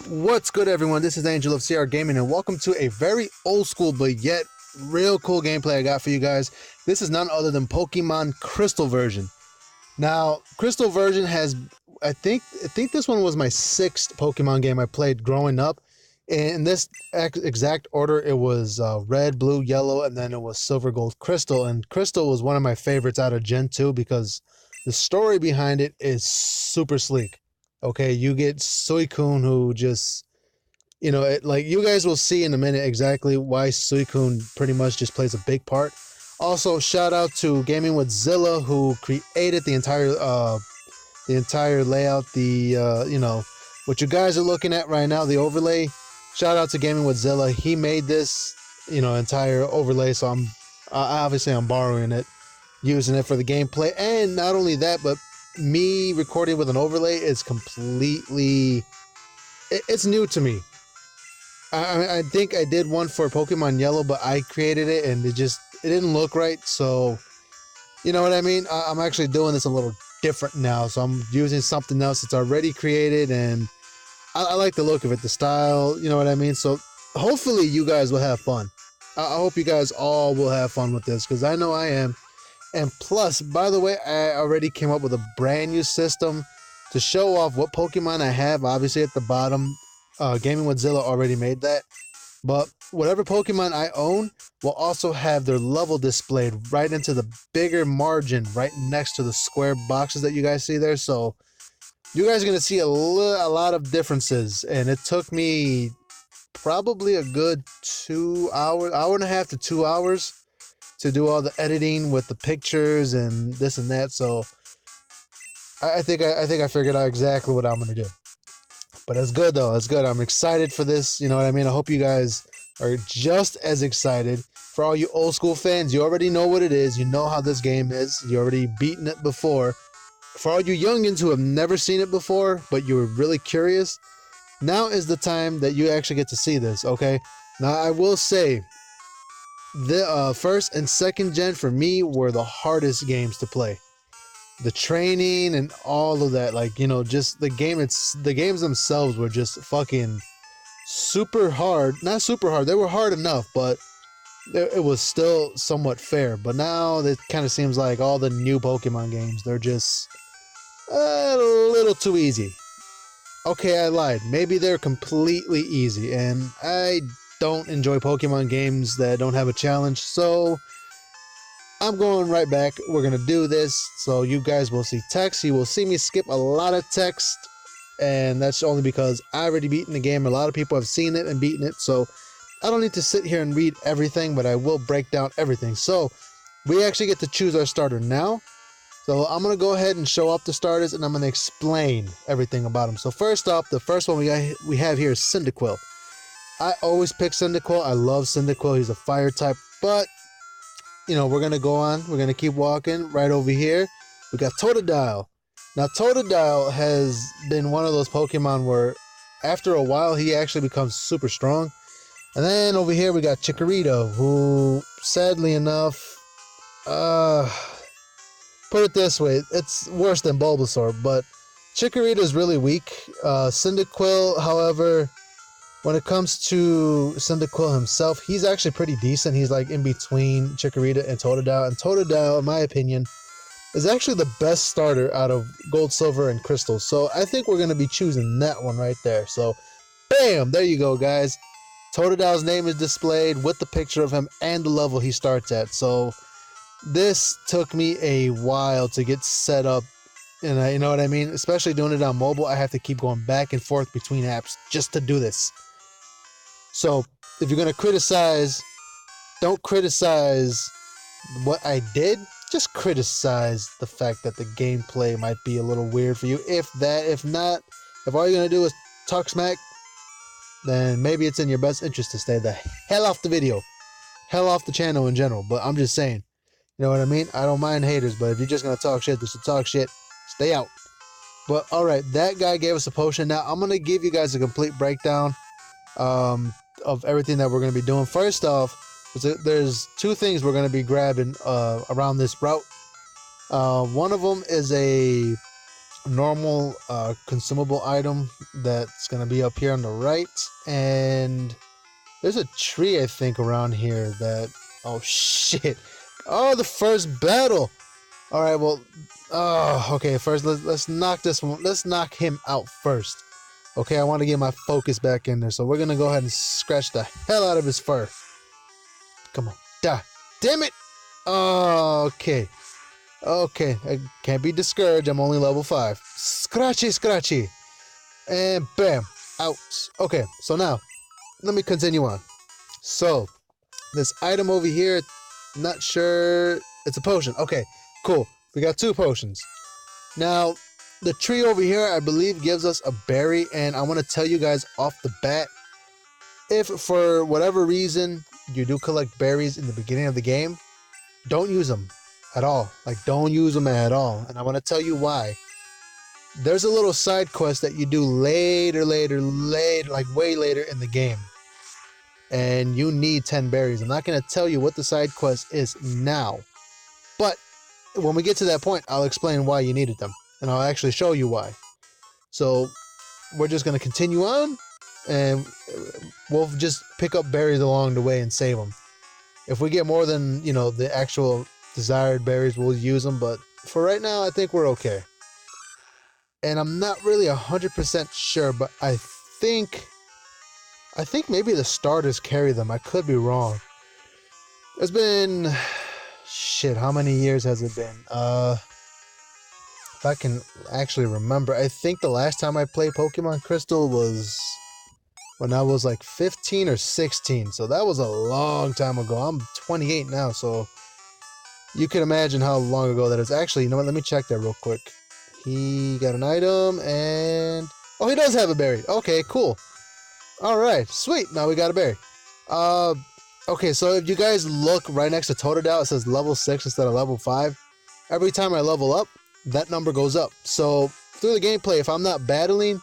What's good, everyone? This is Angel of CR Gaming, and welcome to a very old school but yet real cool gameplay I got for you guys. This is none other than Pokemon Crystal version. Now, Crystal version has, I think this one was my sixth Pokemon game I played growing up. In this exact order, it was red, blue, yellow, and then it was silver, gold, crystal. And crystal was one of my favorites out of Gen 2 because the story behind it is super sleek. Okay, you get Suicune, who just, like you guys will see in a minute exactly why Suicune pretty much just plays a big part. Also, shout out to Gaming with Zilla, who created the entire layout. What you guys are looking at right now, the overlay. Shout out to Gaming with Zilla. He made this, entire overlay. So I'm borrowing it, using it for the gameplay, and not only that, but me recording with an overlay is completely, it's new to me. I think I did one for Pokemon Yellow, but I created it and it didn't look right. So, you know what I mean? I'm actually doing this a little different now. So I'm using something else that's already created, and I like the look of it, the style, you know what I mean? So hopefully you guys will have fun. I hope you guys all will have fun with this, because I know I am. And plus, by the way, I already came up with a brand new system to show off what Pokemon I have. Obviously, at the bottom, Gaming with Zilla already made that. But whatever Pokemon I own will also have their level displayed right into the bigger margin right next to the square boxes that you guys see there. So you guys are going to see a lot of differences. And it took me probably a good 2 hours, hour and a half to 2 hours to do all the editing with the pictures and this and that. So I think I figured out exactly what I'm gonna do. But it's good though. It's good. I'm excited for this. You know what I mean? I hope you guys are just as excited. For all you old school fans, you already know what it is. You know how this game is. You already beaten it before. For all you youngins who have never seen it before, but you were really curious, now is the time that you actually get to see this. Okay. Now I will say, the first and second gen for me were the hardest games to play. The training and all of that, just the games themselves were just fucking super hard. Not super hard, they were hard enough, but it was still somewhat fair. But now it kind of seems like all the new Pokemon games, they're just a little too easy. Okay, I lied. Maybe they're completely easy, and I don't enjoy Pokemon games that don't have a challenge, so I'm going right back. We're gonna do this, so you guys will see text. You will see me skip a lot of text, and that's only because I already beaten the game. A lot of people have seen it and beaten it, so I don't need to sit here and read everything, but I will break down everything. So we actually get to choose our starter now. So I'm gonna go ahead and show off the starters, and I'm gonna explain everything about them. So first off, the first one we have here is Cyndaquil. I always pick Cyndaquil. I love Cyndaquil. He's a fire type. But, we're going to go on. We're going to keep walking. Right over here, we got Totodile. Now, Totodile has been one of those Pokemon where after a while, he actually becomes super strong. And then over here, we got Chikorita, who, sadly enough, put it this way, it's worse than Bulbasaur. But Chikorita is really weak. Cyndaquil, however, when it comes to Cyndaquil himself, he's actually pretty decent. He's like in between Chikorita and Totodile. And Totodile, in my opinion, is actually the best starter out of Gold, Silver, and Crystal. So I think we're going to be choosing that one right there. So, bam! There you go, guys. Totodile's name is displayed with the picture of him and the level he starts at. So this took me a while to get set up. And you know what I mean? Especially doing it on mobile, I have to keep going back and forth between apps just to do this. So, if you're going to criticize, don't criticize what I did. Just criticize the fact that the gameplay might be a little weird for you. If not, if all you're going to do is talk smack, then maybe it's in your best interest to stay the hell off the video. Hell off the channel in general. But I'm just saying, you know what I mean? I don't mind haters, but if you're just going to talk shit, just to talk shit, stay out. But, alright, that guy gave us a potion. Now, I'm going to give you guys a complete breakdown of everything that we're going to be doing. First off, there's two things we're going to be grabbing around this route. One of them is a normal consumable item that's gonna be up here on the right, and there's a tree I think around here that, oh shit, oh, the first battle. All right, well, oh, okay, first let's knock this one, let's knock him out first. Okay, I want to get my focus back in there, so we're gonna go ahead and scratch the hell out of his fur. Come on, die. Damn it. Okay. Okay, I can't be discouraged. I'm only level 5. Scratchy, scratchy. And bam. Out. Okay, so now, let me continue on. So, this item over here, not sure. It's a potion. Okay, cool. We got 2 potions. Now, the tree over here, I believe, gives us a berry. And I want to tell you guys off the bat, if for whatever reason you do collect berries in the beginning of the game, don't use them at all. Like, don't use them at all. And I want to tell you why. There's a little side quest that you do later, like way later in the game. And you need 10 berries. I'm not going to tell you what the side quest is now. But when we get to that point, I'll explain why you needed them. And I'll actually show you why. So, we're just going to continue on. And we'll just pick up berries along the way and save them. If we get more than, you know, the actual desired berries, we'll use them, but for right now I think we're okay. And I'm not really 100% sure, but I think maybe the starters carry them. I could be wrong. It's been, shit, how many years has it been? If I can actually remember, I think the last time I played Pokemon Crystal was when I was like 15 or 16, so that was a long time ago. I'm 28 now, so you can imagine how long ago that is. Actually, you know what? Let me check that real quick. He got an item, and oh, he does have a berry. Okay, cool. All right, sweet. Now we got a berry. Okay, so if you guys look right next to Totodile, it says level 6 instead of level 5. Every time I level up, that number goes up. So through the gameplay, if I'm not battling,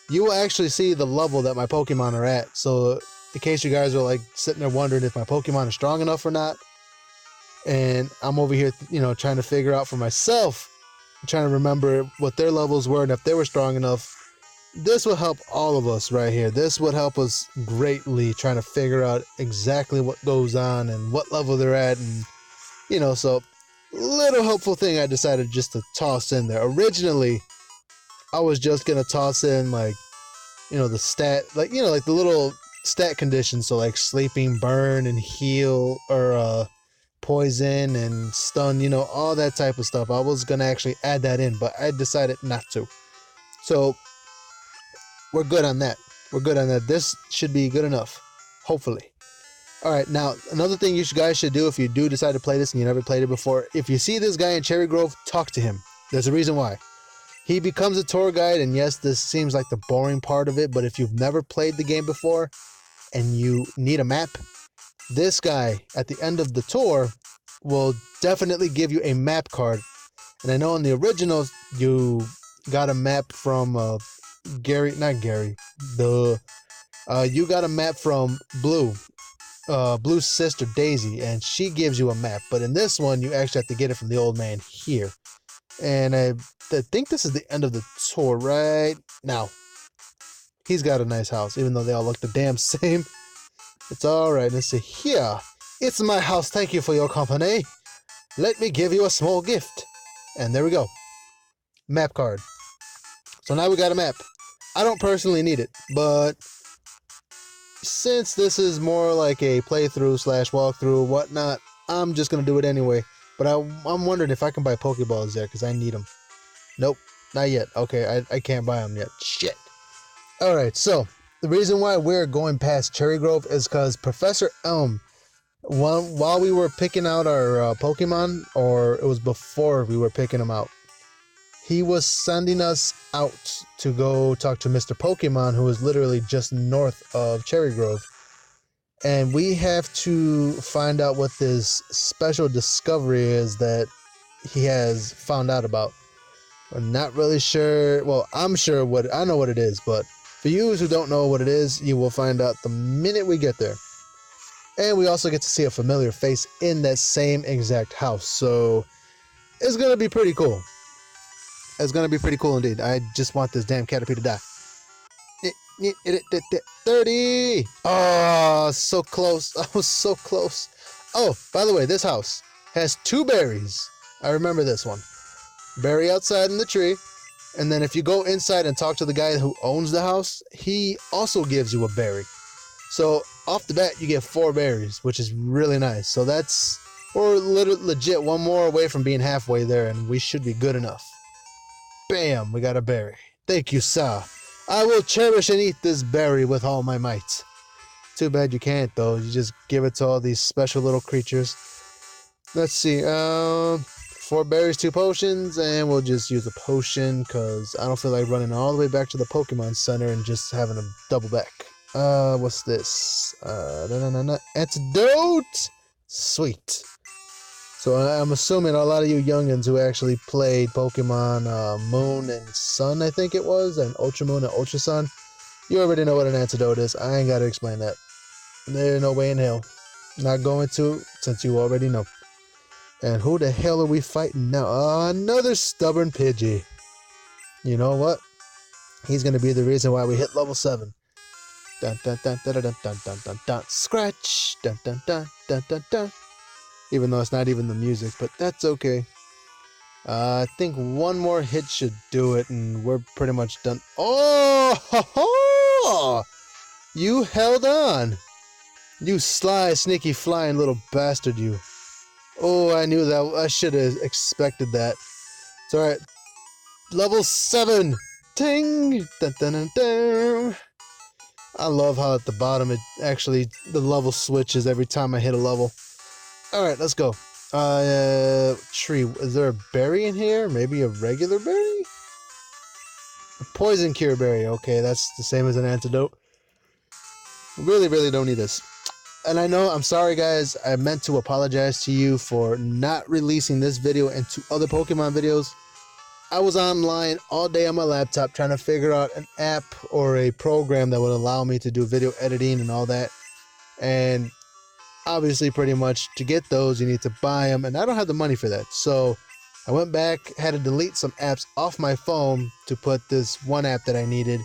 you will actually see the level that my Pokemon are at. So in case you guys are like sitting there wondering if my Pokemon is strong enough or not, and I'm over here, you know, trying to figure out for myself, trying to remember what their levels were and if they were strong enough, this will help all of us right here. This would help us greatly trying to figure out exactly what goes on and what level they're at, and you know, so little helpful thing I decided just to toss in there. Originally, I was just gonna toss in, like, you know, the stat, like, you know, like the little stat conditions, so like sleeping, burn, and heal, or poison and stun, you know, all that type of stuff. I was gonna actually add that in, but I decided not to. So we're good on that. We're good on that. This should be good enough, hopefully. All right, now another thing you guys should do if you do decide to play this and you never played it before, if you see this guy in Cherry Grove, talk to him. There's a reason why. He becomes a tour guide, and yes, this seems like the boring part of it, but if you've never played the game before and you need a map, this guy at the end of the tour will definitely give you a map card. And I know in the originals you got a map from you got a map from Blue's sister Daisy, and she gives you a map. But in this one, you actually have to get it from the old man here. And I think this is the end of the tour right now. He's got a nice house, even though they all look the damn same. It's all right. Let's see here. It's my house. Thank you for your company. Let me give you a small gift. And there we go. Map card. So now we got a map. I don't personally need it, but since this is more like a playthrough / walkthrough, whatnot, I'm just gonna do it anyway. But I'm wondering if I can buy Pokeballs there, because I need them. Nope, not yet. Okay, I can't buy them yet. Shit. Alright, so the reason why we're going past Cherry Grove is because Professor Elm, while we were picking out our Pokemon, or it was before we were picking them out, he was sending us out to go talk to Mr. Pokemon, who is literally just north of Cherry Grove. And we have to find out what this special discovery is that he has found out about. I'm not really sure. Well, I'm sure I know what it is, but for you who don't know what it is, you will find out the minute we get there. And we also get to see a familiar face in that same exact house. So it's going to be pretty cool. It's gonna be pretty cool indeed. I just want this damn Caterpie to die. 30! Oh, so close. I was so close. Oh, by the way, this house has 2 berries. I remember this one. Berry outside in the tree. And then if you go inside and talk to the guy who owns the house, he also gives you a berry. So off the bat, you get 4 berries, which is really nice. So we're legit one more away from being halfway there, and we should be good enough. Bam, we got a berry. Thank you, sir. I will cherish and eat this berry with all my might. Too bad you can't, though. You just give it to all these special little creatures. Let's see. 4 berries, 2 potions, and we'll just use a potion because I don't feel like running all the way back to the Pokemon Center and just having a double back. What's this? Antidote! Sweet. So I'm assuming a lot of you youngins who actually played Pokemon Moon and Sun, I think it was, and Ultra Moon and Ultra Sun, you already know what an antidote is. I ain't gotta explain that. There's no way in hell. Not going to, since you already know. And who the hell are we fighting now? Another stubborn Pidgey. You know what? He's gonna be the reason why we hit level 7. Dun dun dun dun dun dun dun dun dun. Scratch. Dun dun dun dun dun dun. Even though it's not even the music, but that's okay. I think one more hit should do it, and we're pretty much done. Oh! Ho, ho! You held on. You sly, sneaky, flying little bastard, you. Oh, I knew that. I should have expected that. It's alright. Level 7! Ting! Dun, dun, dun, dun. I love how at the bottom the level switches every time I hit a level. Alright, let's go. Tree. Is there a berry in here? Maybe a regular berry? A poison cure berry. Okay, that's the same as an antidote. Really, really don't need this. And I know, I'm sorry guys, I meant to apologize to you for not releasing this video and 2 other Pokemon videos. I was online all day on my laptop trying to figure out an app or a program that would allow me to do video editing and all that. And obviously, pretty much, to get those, you need to buy them, and I don't have the money for that. So I went back, had to delete some apps off my phone to put this one app that I needed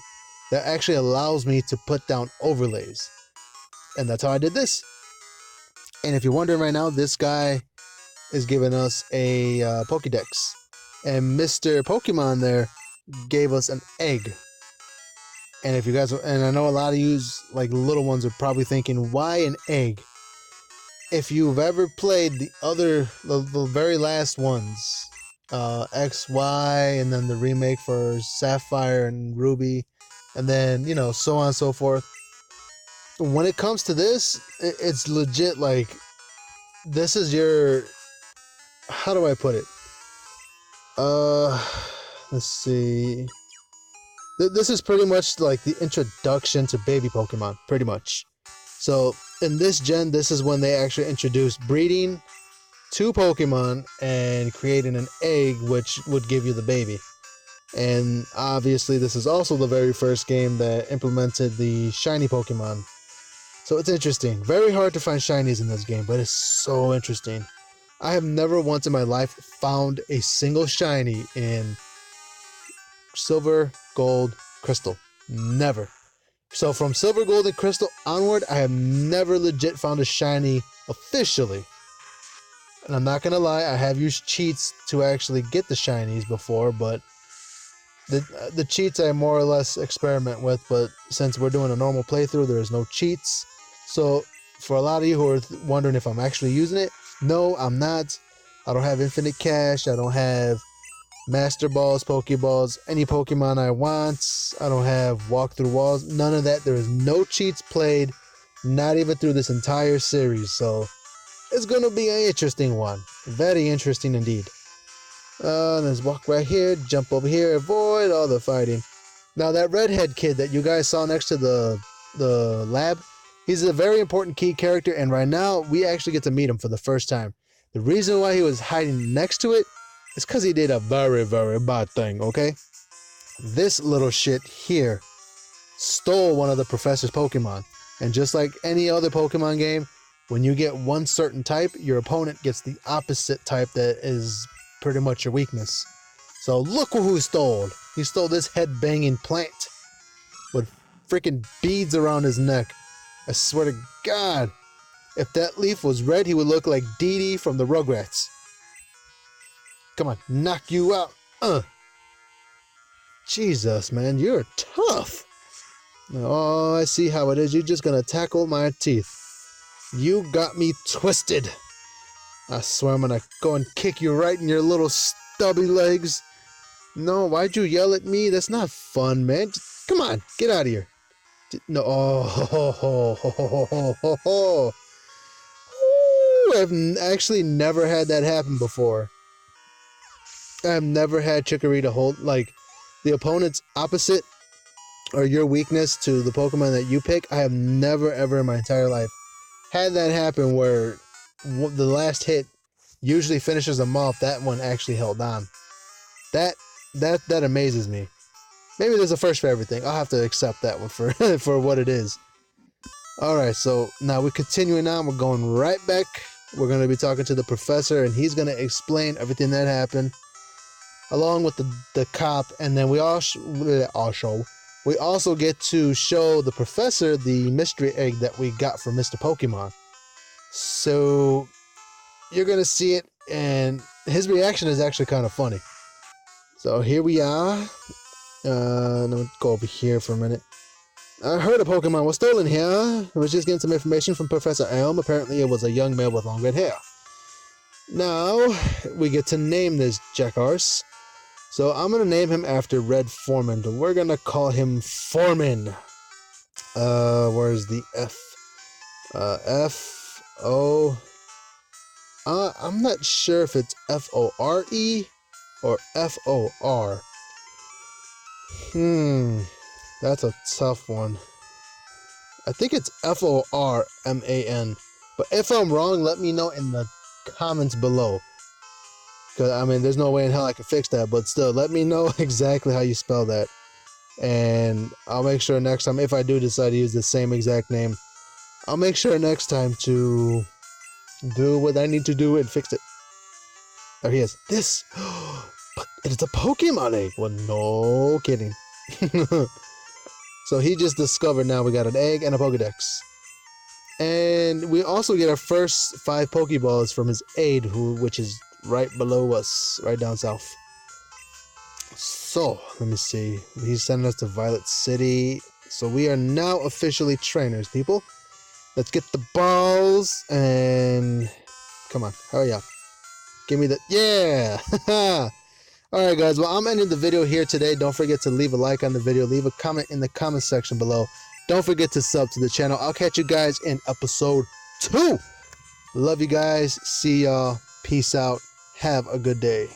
that actually allows me to put down overlays. And that's how I did this. And if you're wondering right now, this guy is giving us a Pokédex. And Mr. Pokemon there gave us an egg. And if you guys, and I know a lot of you, like little ones, are probably thinking, why an egg? If you've ever played the very last ones, X, Y, and then the remake for Sapphire and Ruby, and then, you know, so on and so forth. When it comes to this, it's legit like, this is your, how do I put it? Let's see. This is pretty much like the introduction to baby Pokemon, pretty much. So in this gen, this is when they actually introduced breeding 2 Pokemon and creating an egg, which would give you the baby. And obviously, this is also the very first game that implemented the shiny Pokemon. So it's interesting. Very hard to find shinies in this game, but it's so interesting. I have never once in my life found a single shiny in Silver, Gold, Crystal. Never. So from Silver, Gold, and Crystal onward, I have never legit found a shiny officially. And I'm not gonna lie, I have used cheats to actually get the shinies before, but the cheats I more or less experiment with, but since we're doing a normal playthrough, there is no cheats. So for a lot of you who are wondering if I'm actually using it, no, I'm not. I don't have infinite cash. I don't have Master Balls, Pokeballs, any Pokemon I want. I don't have walk through walls. None of that. There is no cheats played, not even through this entire series. So it's going to be an interesting one. Very interesting indeed. Let's walk right here, jump over here, avoid all the fighting. Now that Redhead Kid that you guys saw next to the lab, he's a very important key character, and right now we actually get to meet him for the first time. The reason why he was hiding next to it is because he did a very, very bad thing, okay? This little shit here stole one of the professor's Pokemon. And just like any other Pokemon game, when you get one certain type, your opponent gets the opposite type that is pretty much your weakness. So look who he stole. He stole this head-banging plant with freaking beads around his neck. I swear to God, if that leaf was red, he would look like Dee Dee from the Rugrats. Come on, knock you out. Jesus, man, you're tough. Oh, I see how it is. You're just gonna tackle my teeth. You got me twisted. I swear I'm gonna go and kick you right in your little stubby legs. No, why'd you yell at me? That's not fun, man. Just, come on, get out of here. No, oh, ho, ho, ho, ho, ho, ho, ho. Ooh, I've actually never had that happen before. I've never had Chicory to hold, like, the opponent's opposite or your weakness to the Pokemon that you pick. I have never, ever in my entire life had that happen where the last hit usually finishes them off. That one actually held on. That amazes me. Maybe there's a first for everything. I'll have to accept that one for for what it is. Alright, so now we're continuing on. We're going right back. We're going to be talking to the professor, and he's going to explain everything that happened, along with the cop, and then we also get to show the professor the mystery egg that we got from Mr. Pokemon. So you're going to see it, and his reaction is actually kind of funny. So here we are. Let me go over here for a minute. I heard a Pokemon was stolen here. I was just getting some information from Professor Elm. Apparently it was a young male with long red hair. Now, we get to name this jackass. So I'm going to name him after Red Foreman. We're going to call him Foreman. Where's the F? F-O... I'm not sure if it's F-O-R-E or F-O-R. That's a tough one. I think it's F-O-R-M-A-N. But if I'm wrong, let me know in the comments below. Because, I mean, there's no way in hell I can fix that. But still, let me know exactly how you spell that. And I'll make sure next time, if I do decide to use the same exact name, I'll make sure next time to do what I need to do and fix it. There he is. This! But it's a Pokemon egg! Well, no kidding. So he just discovered now we got an egg and a Pokedex. And we also get our first 5 Pokeballs from his aide, which is right below us, right down south. So, let me see. He's sending us to Violet City. So we are now officially trainers, people. Let's get the balls and... Come on, hurry up. Give me the... Yeah! Alright guys, well I'm ending the video here today. Don't forget to leave a like on the video. Leave a comment in the comment section below. Don't forget to sub to the channel. I'll catch you guys in episode 2. Love you guys. See y'all. Peace out. Have a good day.